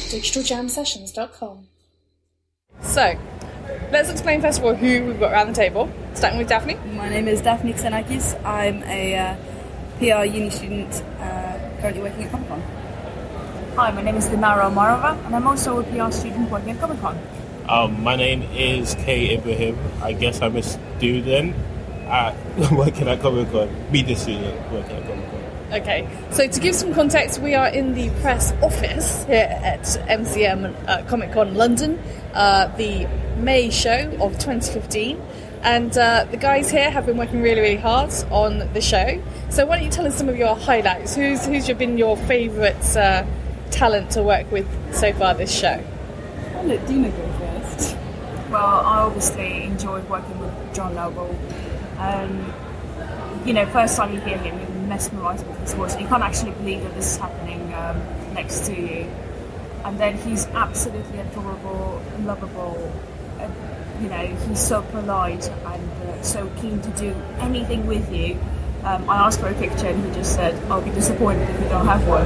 digitaljamsessions.com. So, let's explain first of all who we've got around the table. Starting with Daphne. My name is Daphne Xenakis. I'm a PR uni student currently working at Comic-Con. Hi, my name is Dinara Omarova, and I'm also a PR student working at Comic-Con. My name is Kay Ibrahim. I guess I'm a student working at Comic-Con. Media student working at Comic-Con. Okay, so to give some context, we are in the press office here at MCM Comic-Con London, the May show of 2015. And the guys here have been working really, really hard on the show. So why don't you tell us some of your highlights? Who's been your favourite talent to work with so far this show? I'll let Dina go first. Well, I obviously enjoyed working with John Noble. First time you hear him, you're mesmerised with his voice. You can't actually believe that this is happening next to you. And then he's absolutely adorable, lovable. He's so polite and so keen to do anything with you. I asked for a picture and he just said, I'll be disappointed if you don't have one.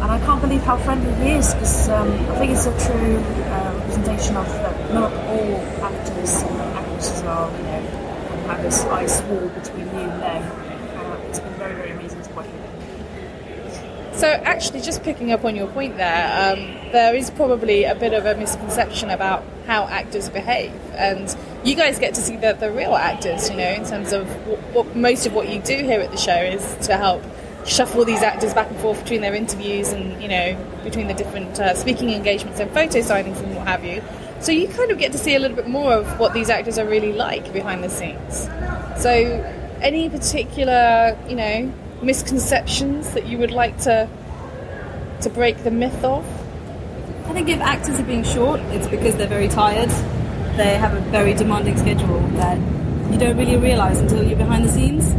And I can't believe how friendly he is, because I think it's a true representation of that not all actors and actresses are, have this ice wall between you and them. It's been very, very amazing to work with him. So actually, just picking up on your point there, there is probably a bit of a misconception about how actors behave, and you guys get to see the real actors, in terms of what most of what you do here at the show is to help shuffle these actors back and forth between their interviews and, between the different speaking engagements and photo signings and what have you. So you kind of get to see a little bit more of what these actors are really like behind the scenes. So any particular, misconceptions that you would like to break the myth of? I think if actors are being short, it's because they're very tired. They have a very demanding schedule that you don't really realise until you're behind the scenes.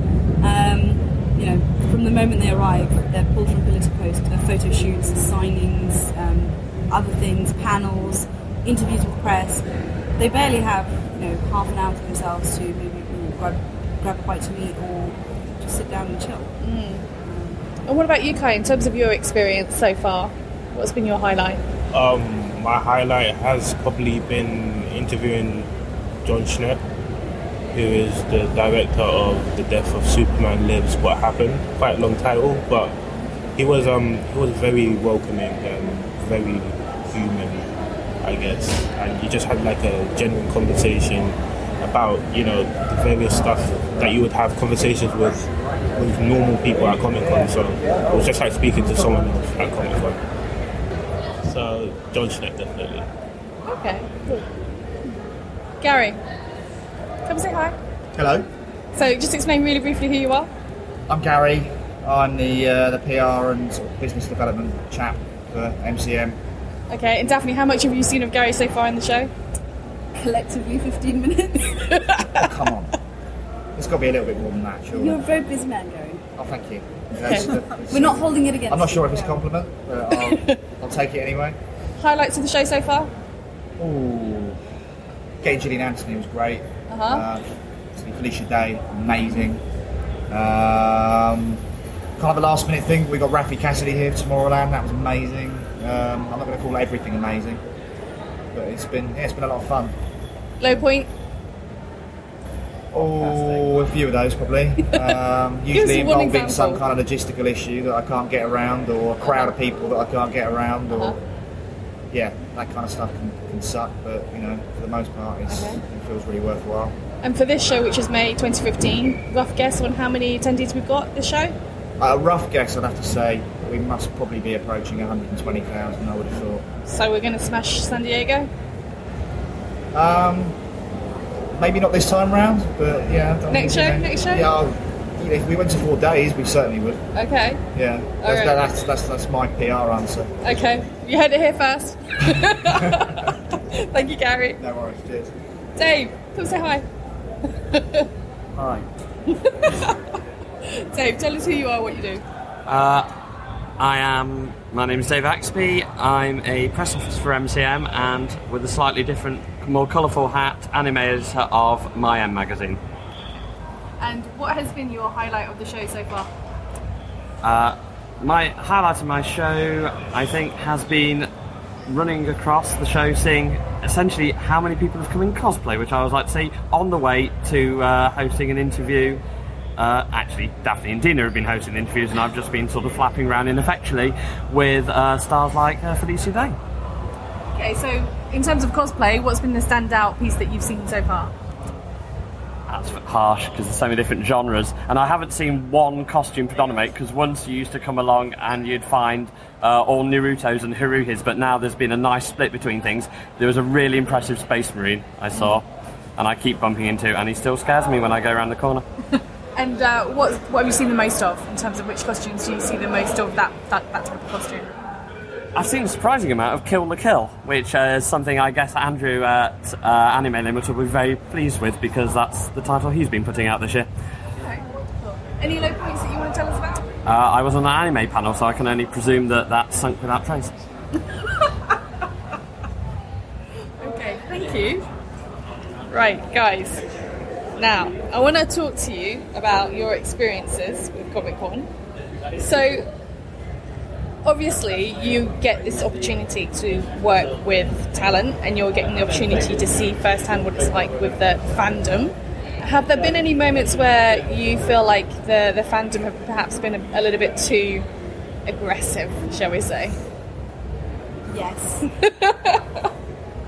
From the moment they arrive, they're pulled from pillar to post, photo shoots, signings, other things, panels, interviews with press. They barely have, half an hour to themselves to maybe grab a bite to eat or just sit down and chill. And what about you, Kai, in terms of your experience so far? What's been your highlight? My highlight has probably been interviewing John Schnepp, who is the director of The Death of Superman Lives, What Happened. Quite a long title, but he was very welcoming and very human, I guess. And you just had like a genuine conversation about, the various stuff that you would have conversations with normal people at Comic-Con. So it was just like speaking to someone else at Comic-Con. So John Schnepp, definitely. Okay, cool. Gary, come say hi. Hello. So just explain really briefly who you are. I'm Gary. I'm the PR and sort of business development chap for MCM. Okay, and Daphne, how much have you seen of Gary so far in the show? Collectively 15 minutes. Oh, come on. It's got to be a little bit more than that, surely. You're a very busy man, Gary. Oh, thank you. We're not holding it against I'm not sure you, if it's a compliment, but I'll take it anyway. Highlights of the show so far? Ooh. Getting Gillian Anthony was great. Felicia Day, amazing. Kind of a last minute thing, we got Raffi Cassidy here for Tomorrowland, that was amazing. I'm not going to call everything amazing, but it's been a lot of fun. Low point? Oh, a few of those probably. Usually involving some kind of logistical issue that I can't get around, or a crowd of people that I can't get around, or that kind of stuff can suck. But for the most part, it feels really worthwhile. And for this show, which is May 2015, rough guess on how many attendees we've got this show? Rough guess, I'd have to say we must probably be approaching 120,000. I would have thought. So we're going to smash San Diego? Maybe not this time round, but yeah. Next show? Yeah, if we went to 4 days, we certainly would. Okay. Yeah, that's my PR answer. Okay, you heard it here first. Thank you, Gary. No worries, cheers. Dave, come say hi. Hi. Dave, tell us who you are, what you do. My name is Dave Axby. I'm a press officer for MCM, and with a slightly different, more colourful hat, anime editor of My M magazine. And what has been your highlight of the show so far? My highlight of my show, I think, has been running across the show, seeing essentially how many people have come in cosplay, which I was like to see on the way to hosting an interview. Actually, Daphne and Dina have been hosting interviews, and I've just been sort of flapping around ineffectually with stars like Felicia Day. Okay, so in terms of cosplay, what's been the standout piece that you've seen so far? That's harsh because there's so many different genres, and I haven't seen one costume predominate, because once you used to come along and you'd find all Narutos and Haruhis, but now there's been a nice split between things. There was a really impressive Space Marine I saw, and I keep bumping into, and he still scares me when I go around the corner. And what have you seen the most of, in terms of which costumes do you see the most of that type of costume? I've seen a surprising amount of Kill the Kill, which is something I guess Andrew at Anime Limit will be very pleased with, because that's the title he's been putting out this year. Okay, cool. Any low points that you want to tell us about? I was on an anime panel, so I can only presume that sunk without trace. Okay, thank you. Right, guys. Now, I want to talk to you about your experiences with Comic-Con. So, obviously, you get this opportunity to work with talent, and you're getting the opportunity to see firsthand what it's like with the fandom. Have there been any moments where you feel like the fandom have perhaps been a little bit too aggressive, shall we say? Yes.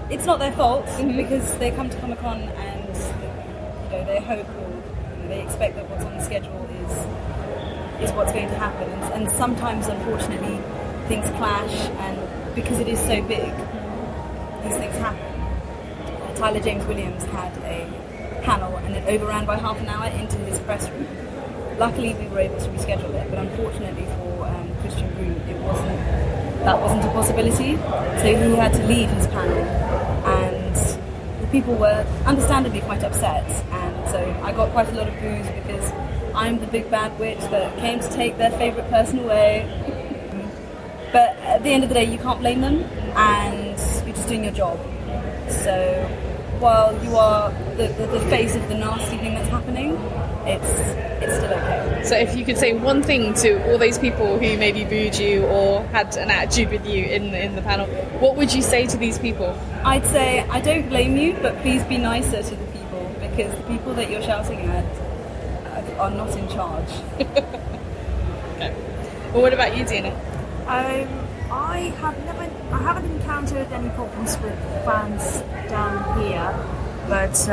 It's not their fault, because they come to Comic-Con and they hope, or they expect that what's on the schedule is what's going to happen, and sometimes, unfortunately, things clash, and because it is so big, these things happen. Tyler James Williams had a panel, and it overran by half an hour into his press room. Luckily, we were able to reschedule it, but unfortunately for Christian Green, that wasn't a possibility, so he had to leave his panel, and the people were understandably quite upset, and so I got quite a lot of boos, because I'm the big bad witch that came to take their favourite person away. But at the end of the day, you can't blame them, and you're just doing your job. So while you are the face of the nasty thing that's happening, it's still okay. So if you could say one thing to all those people who maybe booed you or had an attitude with you in the panel, what would you say to these people? I'd say, I don't blame you, but please be nicer to the people, because the people that you're shouting at are not in charge. Okay. Well, what about you, Dina? I haven't encountered any problems with fans down here, but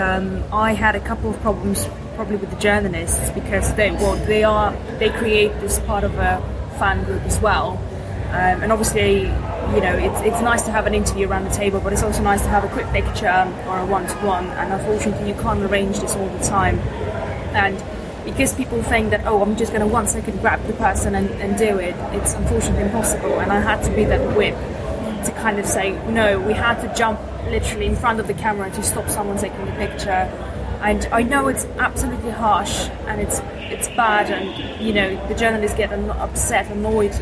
I had a couple of problems probably with the journalists, because they create this part of a fan group as well, and obviously, it's nice to have an interview around the table, but it's also nice to have a quick picture or a one-to-one, and unfortunately you can't arrange this all the time, and because people think that, I'm just going to 1 second grab the person and do it, it's unfortunately impossible, and I had to be that whip to kind of say, no, we had to jump literally in front of the camera to stop someone taking the picture. And I know it's absolutely harsh, and it's bad, and the journalists get upset, annoyed,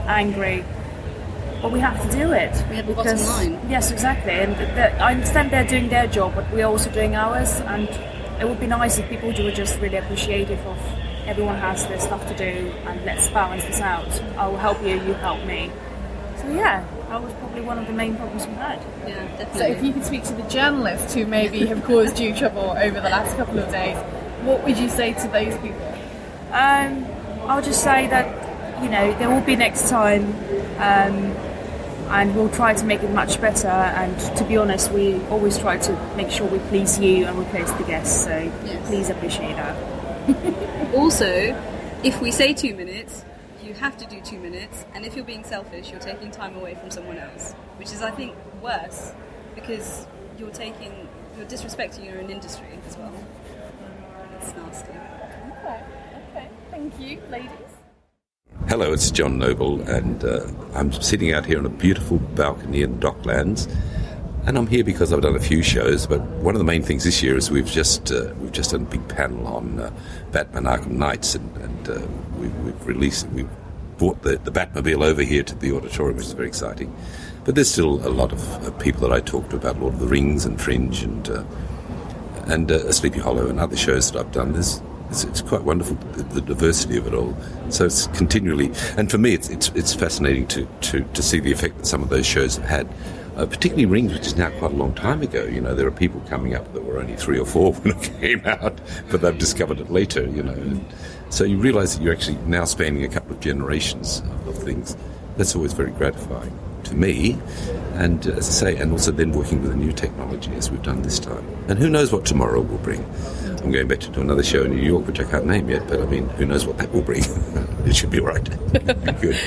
angry, but we have to do it. We have the bottom line. Yes, exactly, and I understand they're doing their job, but we're also doing ours, and it would be nice if people were just really appreciative of everyone has their stuff to do, and let's balance this out. I will help you, you help me. So yeah, that was probably one of the main problems we had. Yeah, definitely. So if you could speak to the journalists who maybe have caused you trouble over the last couple of days, what would you say to those people? I'll just say that, there will be next time, and we'll try to make it much better, and to be honest, we always try to make sure we please you and we please the guests, so yes. Please appreciate that. Also, if we say 2 minutes, you have to do 2 minutes, and if you're being selfish, you're taking time away from someone else, which is, I think, worse, because you're disrespecting your own industry as well. It's nasty. Okay, thank you, ladies. Hello, it's John Noble, and I'm sitting out here on a beautiful balcony in Docklands, and I'm here because I've done a few shows, but one of the main things this year is we've just done a big panel on Batman Arkham Knights, and we've brought the Batmobile over here to the auditorium, which is very exciting. But there's still a lot of people that I talked to about Lord of the Rings and Fringe and Sleepy Hollow and other shows that I've done. it's quite wonderful, the diversity of it all. So it's continually, and for me, it's fascinating to see the effect that some of those shows have had. Particularly Rings, which is now quite a long time ago. You know, there are people coming up that were only 3 or 4 when it came out, but they've discovered it later, you know. And so you realise that you're actually now spanning a couple of generations of things. That's always very gratifying to me. And as I say, and also then working with a new technology as we've done this time. And who knows what tomorrow will bring. I'm going back to do another show in New York, which I can't name yet, but I mean, who knows what that will bring. It should be all right. Good.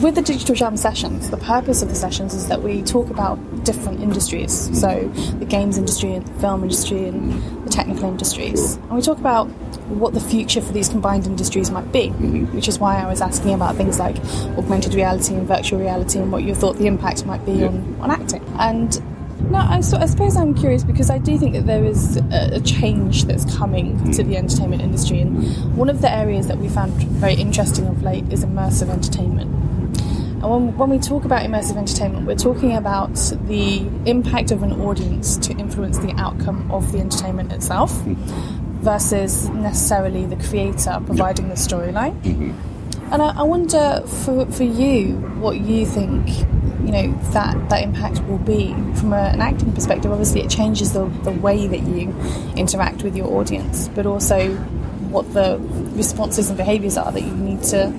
With the Digital Jam sessions, the purpose of the sessions is that we talk about different industries, so the games industry and the film industry and the technical industries. And we talk about what the future for these combined industries might be, which is why I was asking about things like augmented reality and virtual reality and what you thought the impact might be on acting. And now, I suppose I'm curious because I do think that there is a change that's coming to the entertainment industry, and one of the areas that we found very interesting of late is immersive entertainment. And when we talk about immersive entertainment, we're talking about the impact of an audience to influence the outcome of the entertainment itself versus necessarily the creator providing the storyline. And I wonder for you what you think, you know, that impact will be from an acting perspective. Obviously it changes the way that you interact with your audience, but also what the responses and behaviours are that you need to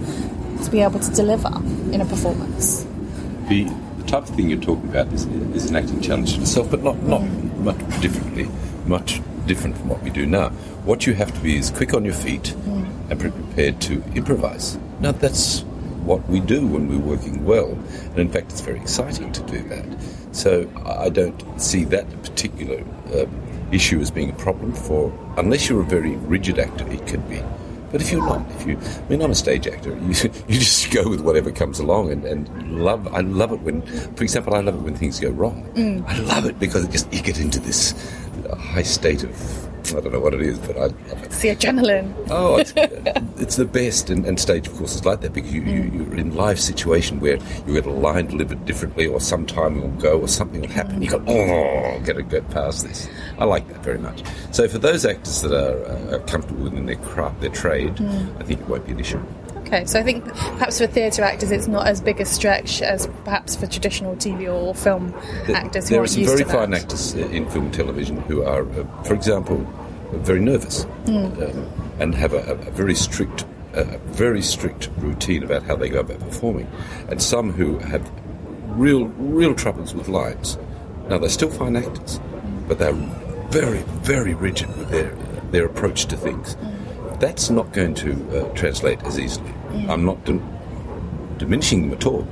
be able to deliver in a performance. The type of thing you're talking about is an acting challenge in itself, but not much different from what we do now. What you have to be is quick on your feet and prepared to improvise. Now that's what we do when we're working well, and in fact it's very exciting to do that. So I don't see that particular issue as being a problem unless you're a very rigid actor, it can be. But if you're not, I'm a stage actor, you just go with whatever comes along and I love it when, for example, I love it when things go wrong. I love it because you get into this high state of, I don't know what it is, but I love it. It's the adrenaline. Oh, it's the best, and stage, of course, is like that because you're in live situation where you get a line delivered differently, or some time will go, or something will happen. You go, got to go past this. I like that very much. So for those actors that are comfortable in their craft, their trade, I think it won't be an issue. Okay, so I think perhaps for theatre actors it's not as big a stretch as perhaps for traditional TV or film actors who aren't used to that. There are some very fine actors in film and television who are, for example, very nervous and have a very strict routine about how they go about performing, and some who have real troubles with lines. Now they're still fine actors, but they're very, very rigid with their approach to things. That's not going to translate as easily. I'm not diminishing them at all,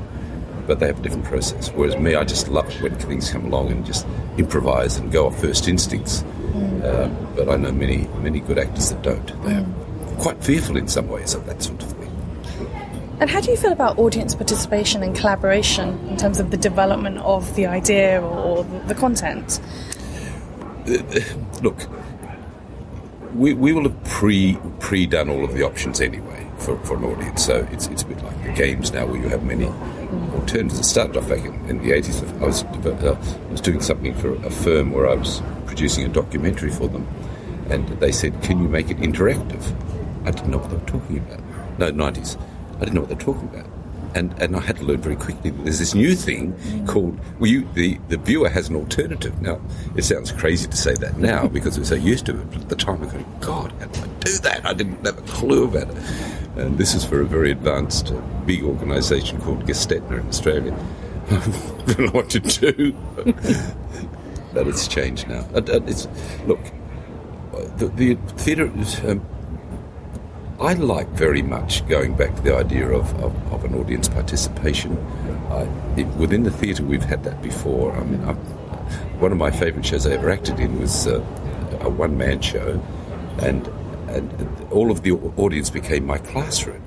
but they have a different process. Whereas me, I just love it when things come along and just improvise and go off first instincts. But I know many good actors that don't. They're quite fearful in some ways of that sort of thing. And how do you feel about audience participation and collaboration in terms of the development of the idea or the content? Look, we will have pre-done all of the options anyway for an audience. So it's a bit like the games now, where you have many alternatives. It started off back in the 80s. I was doing something for a firm where I was producing a documentary for them, and they said, "Can you make it interactive?" I didn't know what they were talking about. No, 90s. I didn't know what they were talking about. And I had to learn very quickly that there's this new thing called, the viewer has an alternative. Now, it sounds crazy to say that now because we're so used to it, but at the time I go, God, how do I do that? I didn't have a clue about it. And this is for a very advanced, big organisation called Gestetner in Australia. I don't know what to do. But it's changed now. Look, the theatre is... I like very much going back to the idea of an audience participation. Within the theatre, we've had that before. I mean, one of my favourite shows I ever acted in was a one-man show, and all of the audience became my classroom.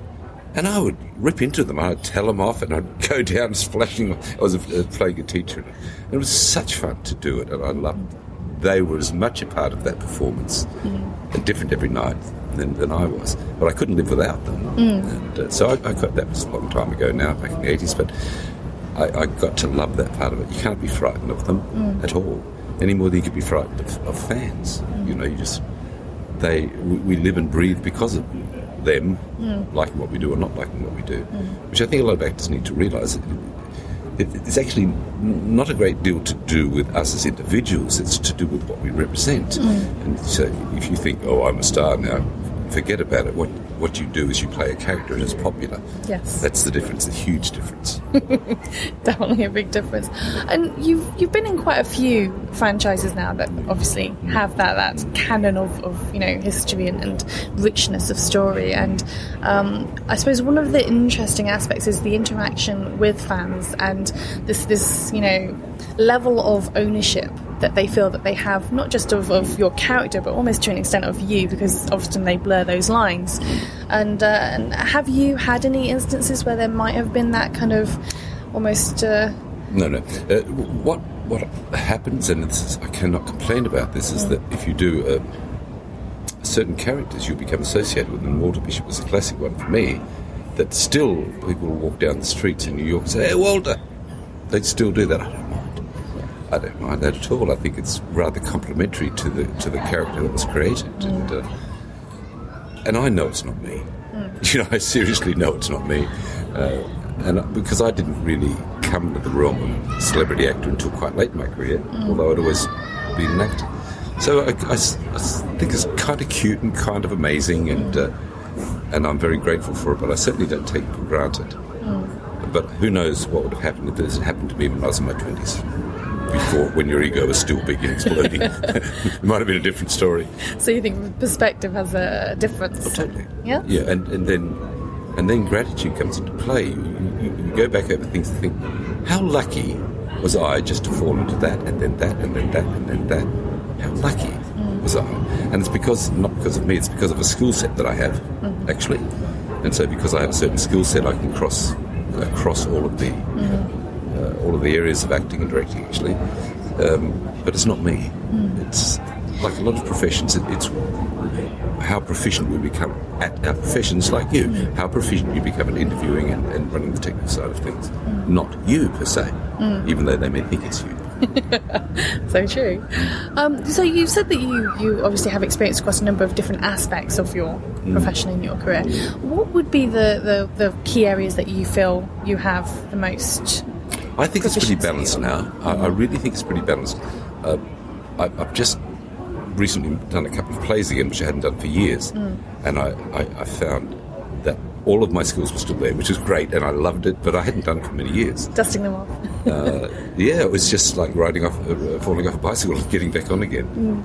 And I would rip into them. I'd tell them off, and I'd go down splashing. I was playing a teacher. And it was such fun to do it, and I loved it. They were as much a part of that performance, and different every night than I was. But I couldn't live without them. And so I got that was a long time ago now, back in the 80s, but I got to love that part of it. You can't be frightened of them at all, any more than you could be frightened of fans. You know, you just we live and breathe because of them liking what we do or not liking what we do, which I think a lot of actors need to realise. It's actually not a great deal to do with us as individuals, it's to do with what we represent. And so if you think, oh, I'm a star now, forget about it. What you do is you play a character and it's popular. Yes. That's the difference, a huge difference. Definitely a big difference. And you've been in quite a few franchises now that obviously have that canon of history and richness of story. And I suppose one of the interesting aspects is the interaction with fans and this level of ownership that they feel that they have, not just of your character, but almost to an extent of you, because often they blur those lines. And have you had any instances where there might have been that kind of almost... No. What happens, and I cannot complain about this, is that if you do certain characters, you become associated with them. Walter Bishop was a classic one for me, that still people will walk down the streets in New York and say, "Hey, Walter!" They'd still do that. I don't mind that at all. I think it's rather complimentary to the character that was created, and I know it's not me. I seriously know it's not me, and because I didn't really come into the realm of celebrity actor until quite late in my career, although I'd always been an actor. So I think it's kind of cute and kind of amazing, and I'm very grateful for it. But I certainly don't take it for granted. But who knows what would have happened if this had happened to me when I was in my 20s. Before, when your ego was still big and exploding. It might have been a different story. So you think perspective has a difference? Oh, totally. Yeah? Yeah, and then gratitude comes into play. You go back over things and think, how lucky was I just to fall into that, and then that, and then that, and then that? How lucky was I? And it's not because of me, it's because of a skill set that I have, actually. And so because I have a certain skill set, I can cross all of the... all of the areas of acting and directing, actually, but it's not me. It's like a lot of professions. It's how proficient we become at our professions, like you. How proficient you become at interviewing and running the technical side of things. Not you per se, even though they may think it's you. So true. So you said that you obviously have experience across a number of different aspects of your profession in your career. What would be the key areas that you feel you have the most? I think it's pretty balanced now. I really think it's pretty balanced. I've just recently done a couple of plays again, which I hadn't done for years, and I found that all of my skills were still there, which was great, and I loved it, but I hadn't done it for many years. Dusting them off. Yeah, it was just like falling off a bicycle and getting back on again.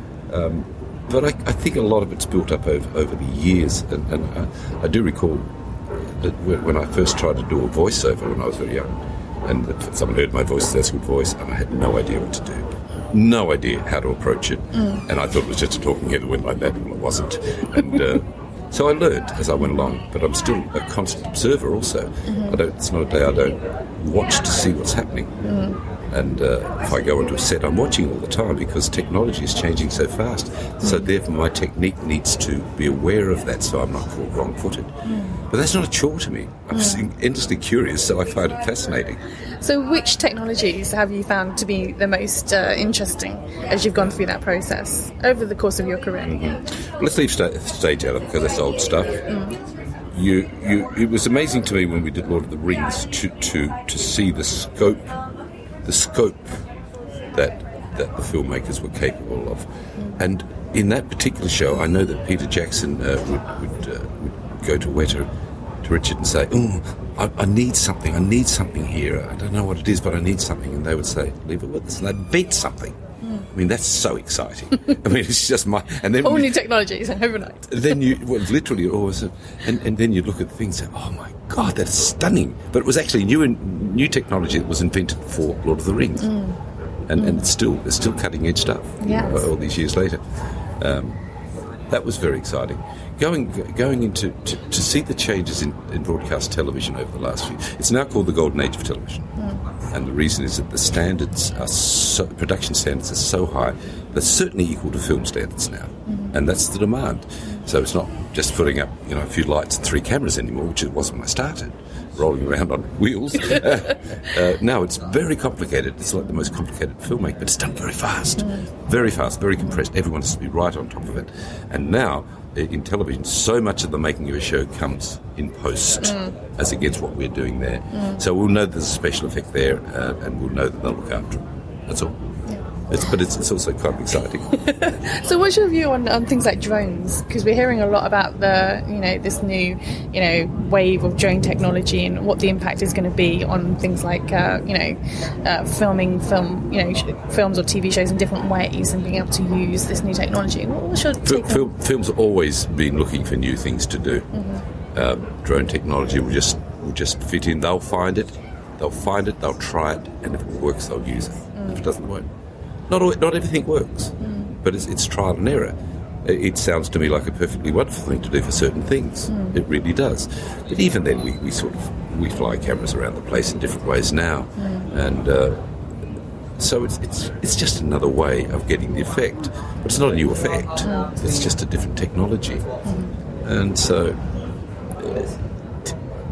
But I think a lot of it's built up over the years, and I do recall that when I first tried to do a voiceover when I was very young, and someone heard my voice, that's a good voice, and I had no idea what to do. No idea how to approach it. And I thought it was just a talking head that went like that. Well, it wasn't. And so I learned as I went along, but I'm still a constant observer also. It's not a day I don't watch to see what's happening. And if I go into a set, I'm watching all the time because technology is changing so fast. So therefore my technique needs to be aware of that so I'm not caught wrong-footed. But that's not a chore to me. I'm just endlessly curious, so I find it fascinating. So which technologies have you found to be the most interesting as you've gone through that process over the course of your career? Well, let's leave stage out of it because that's old stuff. It was amazing to me when we did Lord of the Rings to see the scope that the filmmakers were capable of. And in that particular show, I know that Peter Jackson would go to Richard and say, I need something here. I don't know what it is, but I need something. And they would say, leave it with us. And they'd invent something. I mean, that's so exciting. I mean, it's just and then new technologies overnight. Then literally always, and then you look at things and say, oh my God, that's stunning. But it was actually new technology that was invented for Lord of the Rings, and it's still cutting edge stuff. Yes. All these years later, that was very exciting. Going into to see the changes in broadcast television over the last few. It's now called the golden age of television. And the reason is that the production standards are so high, they're certainly equal to film standards now. And that's the demand. So it's not just putting up a few lights and 3 cameras anymore, which it was when I started. rolling around on wheels. Now it's very complicated. It's like the most complicated filmmaking, but it's done very fast, very compressed. Everyone has to be right on top of it. And now, in television, so much of the making of a show comes in post as against what we're doing there. So we'll know there's a special effect there, and we'll know that they'll look after it. That's all. But it's also quite exciting. So what's your view on things like drones? Because we're hearing a lot about this new wave of drone technology and what the impact is going to be on things like filming films or TV shows in different ways and being able to use this new technology. What's your take on? Films have always been looking for new things to do. Drone technology will just fit in. They'll find it, they'll try it, and if it works, they'll use it. If it doesn't work, not everything works, but it's trial and error. It sounds to me like a perfectly wonderful thing to do for certain things. It really does. But even then, we fly cameras around the place in different ways now, and so it's just another way of getting the effect. But it's not a new effect. It's just a different technology, and so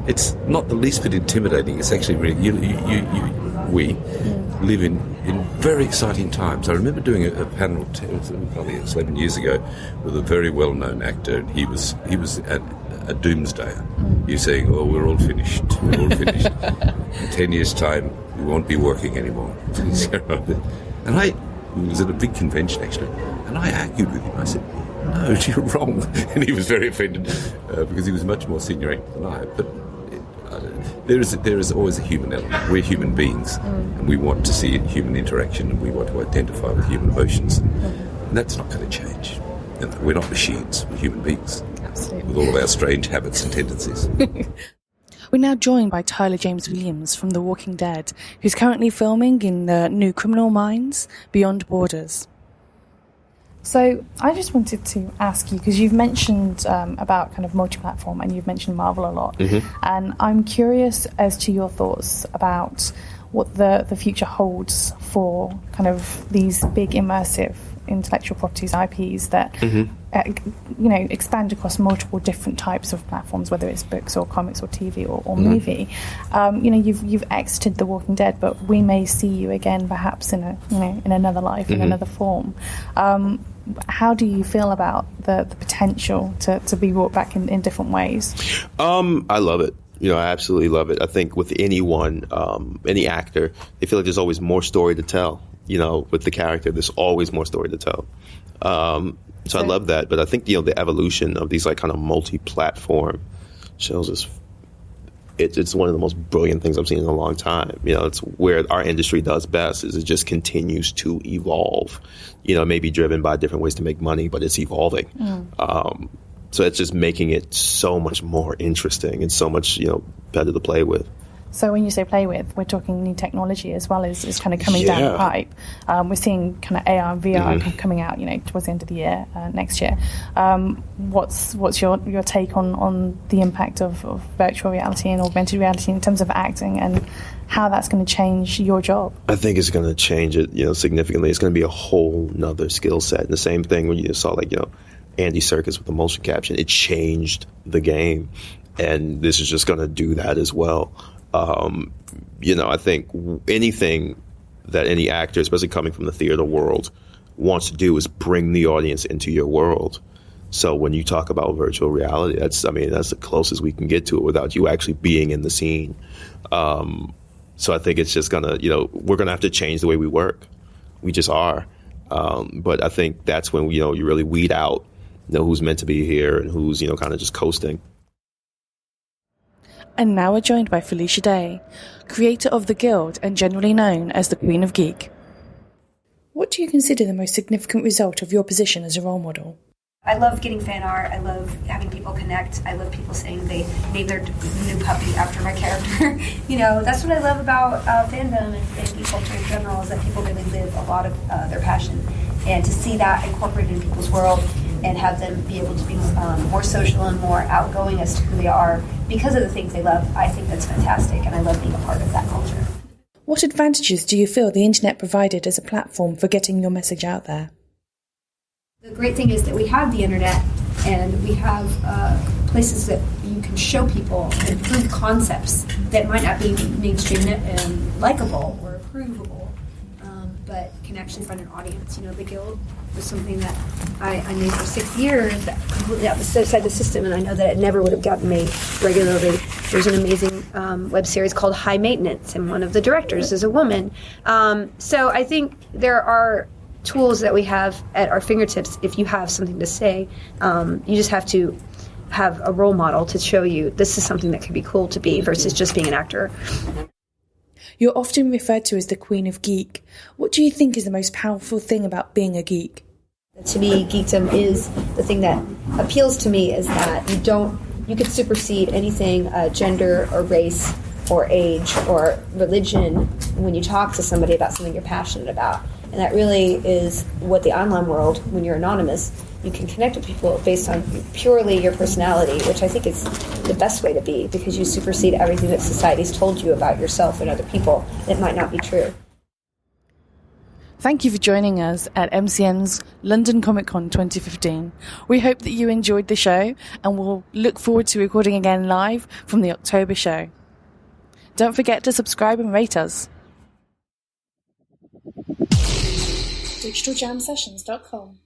it's not the least bit intimidating. It's actually really we live in very exciting times. I remember doing a panel, probably 11 years ago, with a very well-known actor, and he was a doomsdayer. He was saying, "Oh, we're all finished. In 10 years' time, we won't be working anymore." And I was at a big convention actually, and I argued with him. I said, "No, you're wrong," and he was very offended because he was much more senior actor than I. But there is always a human element. We're human beings, and we want to see human interaction, and we want to identify with human emotions, and that's not going to change. We're not machines. We're human beings. Absolutely. With all of our strange habits and tendencies. We're now joined by Tyler James Williams from The Walking Dead, who's currently filming in the new Criminal Minds, Beyond Borders. So I just wanted to ask you, because you've mentioned about kind of multi-platform, and you've mentioned Marvel a lot, and I'm curious as to your thoughts about what the future holds for kind of these big immersive intellectual properties, IPs that expand across multiple different types of platforms, whether it's books or comics or TV or movie. You've exited The Walking Dead, but we may see you again, perhaps in another life, in another form. How do you feel about the potential to be brought back in different ways? I love it. I absolutely love it. I think with anyone, any actor, they feel like there's always more story to tell. With the character, there's always more story to tell. So I love that. But I think, the evolution of these like kind of multi-platform shows us it's one of the most brilliant things I've seen in a long time. It's where our industry does best, is it just continues to evolve. Maybe driven by different ways to make money, but it's evolving. So it's just making it so much more interesting and so much, better to play with. So when you say play with, we're talking new technology as well as kind of coming down the pipe. We're seeing kind of AR and VR coming out, towards the end of the year, next year. What's your take on the impact of virtual reality and augmented reality in terms of acting, and how that's going to change your job? I think it's going to change it, significantly. It's going to be a whole nother skill set. And the same thing when you saw Andy Serkis with the motion caption, it changed the game. And this is just going to do that as well. I think anything that any actor, especially coming from the theater world, wants to do is bring the audience into your world. So when you talk about virtual reality, that's the closest we can get to it without you actually being in the scene. So I think it's just gonna, we're gonna have to change the way we work. We just are. But I think that's when, you really weed out, who's meant to be here and who's, kind of just coasting. And now we're joined by Felicia Day, creator of The Guild and generally known as the Queen of Geek. What do you consider the most significant result of your position as a role model? I love getting fan art. I love having people connect. I love people saying they named their new puppy after my character. That's what I love about fandom and geek culture in general, is that people really live a lot of their passion. And to see that incorporated in people's world and have them be able to be more social and more outgoing as to who they are because of the things they love, I think that's fantastic, and I love being a part of that culture. What advantages do you feel the internet provided as a platform for getting your message out there? The great thing is that we have the internet, and we have places that you you can show people and prove concepts that might not be mainstream likable or approvable, but can actually find an audience. The Guild was something that I made for 6 years, completely outside the system, and I know that it never would have gotten made regularly. There's an amazing web series called High Maintenance, and one of the directors is a woman. So I think there are tools that we have at our fingertips. If you have something to say, you just have to have a role model to show you this is something that could be cool to be versus just being an actor. You're often referred to as the Queen of Geek. What do you think is the most powerful thing about being a geek? To me, geekdom is the thing that appeals to me, is that you could supersede anything, gender or race or age or religion, when you talk to somebody about something you're passionate about. And that really is what the online world, when you're anonymous, you can connect with people based on purely your personality, which I think is the best way to be, because you supersede everything that society's told you about yourself and other people that might not be true. Thank you for joining us at MCM's London Comic Con 2015. We hope that you enjoyed the show, and we'll look forward to recording again live from the October show. Don't forget to subscribe and rate us. digitaljamsessions.com